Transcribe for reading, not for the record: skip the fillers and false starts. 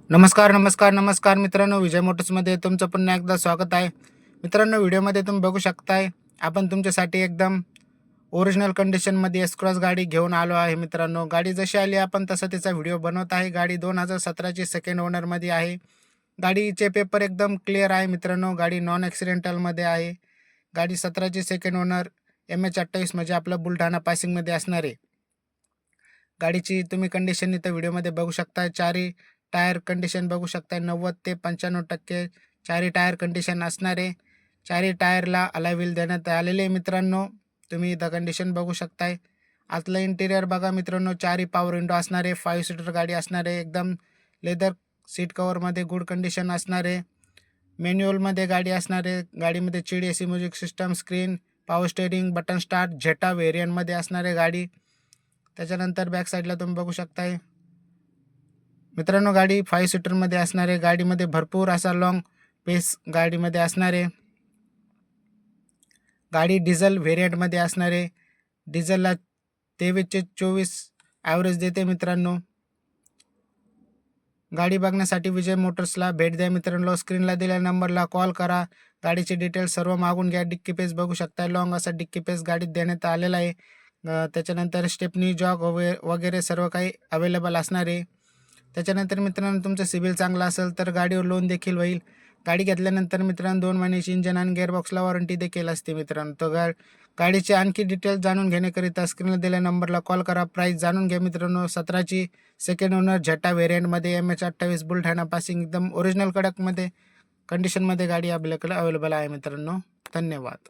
नमस्कार मित्रांनो, विजय मोटर्समध्ये तुमचं पुन्हा एकदा स्वागत आहे. मित्रांनो, व्हिडिओमध्ये तुम्ही बघू शकताय आपण तुमच्यासाठी एकदम ओरिजिनल कंडिशनमध्ये एस क्रॉस गाडी घेऊन आलो आहे. मित्रांनो, गाडी जशी आली आपण तसा तिचा व्हिडिओ बनवत आहे. गाडी 2017ची सेकंड ओनरमध्ये आहे. गाडीचे पेपर एकदम क्लिअर आहे. मित्रांनो, गाडी नॉन ॲक्सिडेंटलमध्ये आहे. गाडी 17ची सेकंड ओनर MH28 म्हणजे आपलं बुलढाणा पासिंगमध्ये असणार आहे. गाडीची तुम्ही कंडिशन इथं व्हिडिओमध्ये बघू शकता. चारही टायर कंडिशन बघू शकता. 90 ते 95% चारही टायर कंडिशन असणार आहे. चारही टायरला अलॉय व्हील देण्यात आलेले आहे. मित्रांनो, तुम्ही इथं कंडिशन बघू शकताय. आतलं इंटिरियर बघा मित्रांनो, चारही पॉवर विंडो असणार आहे. 5 सीटर गाडी असणार आहे. एकदम लेदर सीट कव्हरमध्ये गुड कंडिशन असणार आहे. मॅन्युअलमध्ये गाडी असणार आहे. गाडीमध्ये चिड AC music system, screen, power steering, button start, Zeta व्हेरियंटमध्ये असणार आहे गाडी. त्याच्यानंतर बॅक साईडला तुम्ही बघू शकताय मित्रांनो, गाडी 5 सीटरमध्ये असणार आहे. गाडीमध्ये भरपूर असा लॉंग पेस गाडीमध्ये असणार आहे. गाडी डिझेल व्हेरियंटमध्ये असणार आहे. डिझेलला 23 ते 24 ॲव्हरेज देते. मित्रांनो, गाडी बघण्यासाठी विजय मोटर्सला भेट द्या. मित्रांनो, स्क्रीनला दिलेल्या नंबरला कॉल करा. गाडीचे डिटेल्स सर्व मागून घ्या. डिक्की पेस बघू शकता. लॉंग असा डिक्की पेस गाडीत देण्यात आलेला आहे. त्याच्यानंतर स्टेपनी, जॉक वगैरे सर्व काही अवेलेबल असणार आहे. त्याच्यानंतर मित्रांनो, तुमचं सिबिल चांगला असेल तर गाडीवर लोन देखील होईल. गाडी घेतल्यानंतर मित्रांनो 2 महिन्याची इंजन आणि गेअरबॉक्सला वॉरंटी देखील असते. मित्रांनो, तर गाडीचे आणखी डिटेल्स जाणून घेण्याकरिता स्क्रीनला दिलेल्या नंबरला कॉल करा. प्राईस जाणून घ्या. मित्रांनो, 17ची सेकंड ओनर झेटा व्हेरियंटमध्ये MH28 बुलढाणा पासिंग एकदम ओरिजिनल कडकमध्ये कंडिशनमध्ये गाडी अवेलेबल आहे. मित्रांनो, धन्यवाद.